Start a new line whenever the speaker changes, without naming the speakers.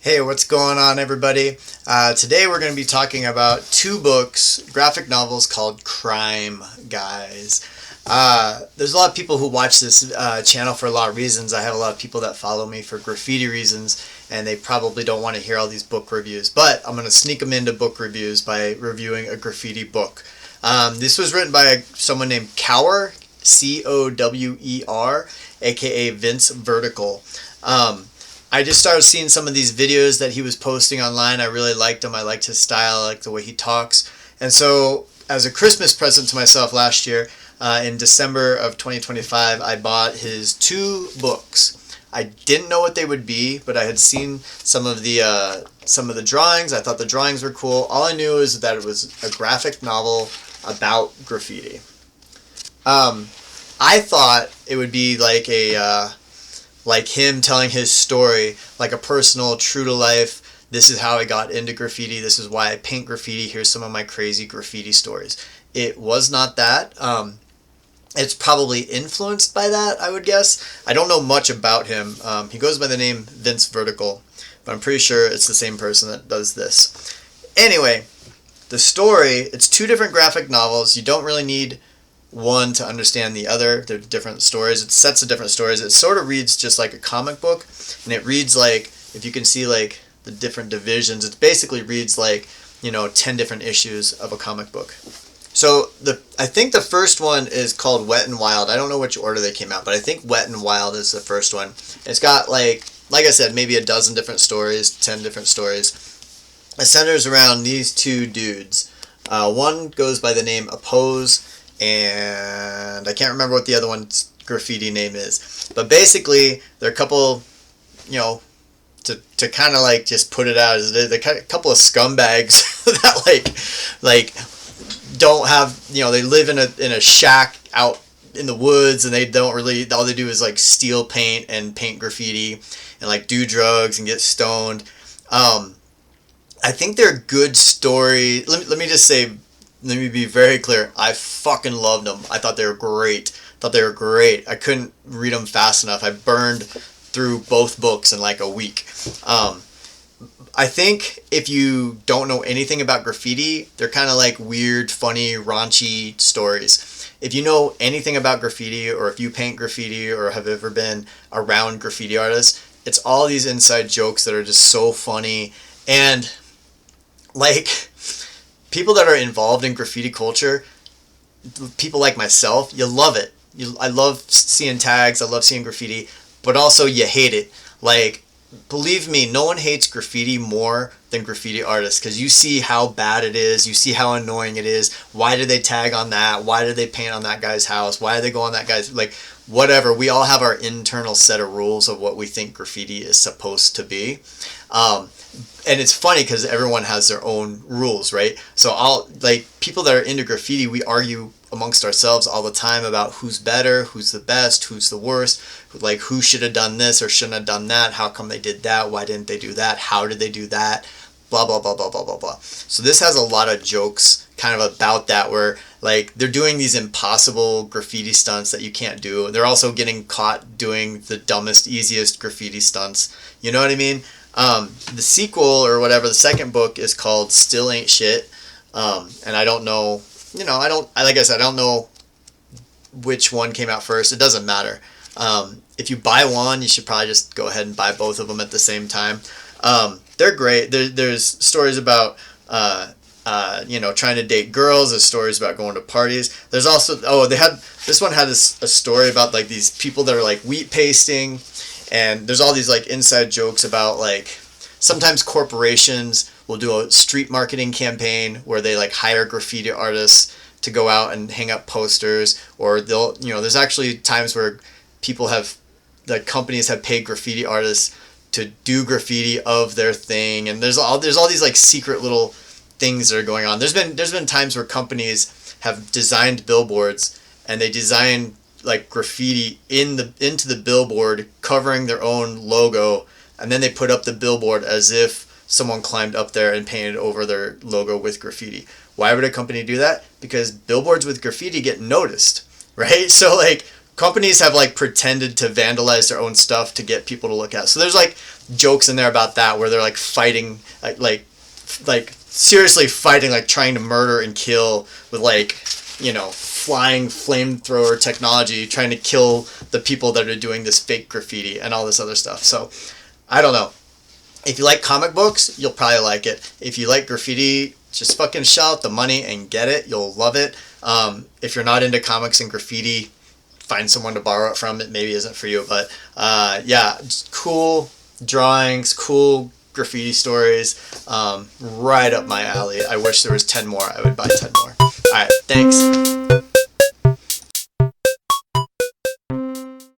Hey, what's going on, everybody? Today we're going to be talking about two books, graphic novels called Krime, guys. There's a lot of people who watch this channel for a lot of reasons. I have a lot of people that follow me for graffiti reasons, and they probably don't want to hear all these book reviews. But I'm going to sneak them into book reviews by reviewing a graffiti book. This was written by someone named Cower, Cower, aka Vince Vertical. I just started seeing some of these videos that he was posting online. I really liked him. I liked his style. I liked the way he talks. And so, as a Christmas present to myself last year, in December of 2025, I bought his two books. I didn't know what they would be, but I had seen some of the drawings. I thought the drawings were cool. All I knew is that it was a graphic novel about graffiti. I thought it would be like him telling his story, like a personal, true to life. This is how I got into graffiti. This is why I paint graffiti. Here's some of my crazy graffiti stories. It was not that. It's probably influenced by that, I would guess. I don't know much about him. He goes by the name Vince Vertical, but I'm pretty sure it's the same person that does this. Anyway, the story, it's two different graphic novels. You don't really need one to understand the other. They're different stories. It's sets of different stories. It sort of reads just like a comic book, and it reads like, if you can see like the different divisions, it basically reads like, 10 different issues of a comic book. So I think the first one is called Wet and Wild. I don't know which order they came out, but I think Wet and Wild is the first one. It's got like I said, maybe a dozen different stories, 10 different stories. It centers around these two dudes. One goes by the name Oppose, and I can't remember what the other one's graffiti name is. But basically, they're a couple, to kind of like just put it out as they're a couple of scumbags that like don't have, they live in a shack out in the woods, and they don't really, all they do is like steal paint and paint graffiti and like do drugs and get stoned. I think they're good story. Let me just say, let me be very clear. I fucking loved them. I thought they were great. I couldn't read them fast enough. I burned through both books in like a week. I think if you don't know anything about graffiti, they're kind of like weird, funny, raunchy stories. If you know anything about graffiti, or if you paint graffiti or have ever been around graffiti artists, it's all these inside jokes that are just so funny. And like, people that are involved in graffiti culture, people like myself, you love it. I love seeing tags, I love seeing graffiti, but also you hate it. Like, believe me, no one hates graffiti more than graffiti artists, because you see how bad it is, you see how annoying it is. Why did they tag on that? Why did they paint on that guy's house? Why did they go on that guy's, like, whatever. We all have our internal set of rules of what we think graffiti is supposed to be. And it's funny because everyone has their own rules, right? So people that are into graffiti, we argue amongst ourselves all the time about who's better, who's the best, who's the worst, like who should have done this or shouldn't have done that, how come they did that, why didn't they do that, how did they do that, blah, blah, blah, blah, blah, blah, blah. So this has a lot of jokes kind of about that, where like they're doing these impossible graffiti stunts that you can't do. They're also getting caught doing the dumbest, easiest graffiti stunts. You know what I mean? The sequel or whatever, the second book is called Still Ain't Shit. And I don't know, like I said, I don't know which one came out first. It doesn't matter. If you buy one, you should probably just go ahead and buy both of them at the same time. They're great. There's stories about, trying to date girls. There's stories about going to parties. There's also, this one had a story about like these people that are like wheat pasting. And there's all these like inside jokes about like sometimes corporations will do a street marketing campaign where they like hire graffiti artists to go out and hang up posters, or they'll, there's actually times where companies have paid graffiti artists to do graffiti of their thing, and there's all these like secret little things that are going on. There's been times where companies have designed billboards, and they design like graffiti into the billboard covering their own logo, and then they put up the billboard as if someone climbed up there and painted over their logo with graffiti. Why would a company do that? Because billboards with graffiti get noticed, right? So like companies have like pretended to vandalize their own stuff to get people to look at it. So there's like jokes in there about that where they're like fighting, like seriously fighting, like trying to murder and kill with like, you know, flying flamethrower technology, trying to kill the people that are doing this fake graffiti and all this other stuff. So I don't know. If you like comic books, you'll probably like it. If you like graffiti, just fucking shell out the money and get it. You'll love it. If you're not into comics and graffiti, find someone to borrow it from. It maybe isn't for you, but yeah, just cool drawings, cool graffiti stories, right up my alley. I wish there was 10 more. I would buy 10 more. All right, thanks.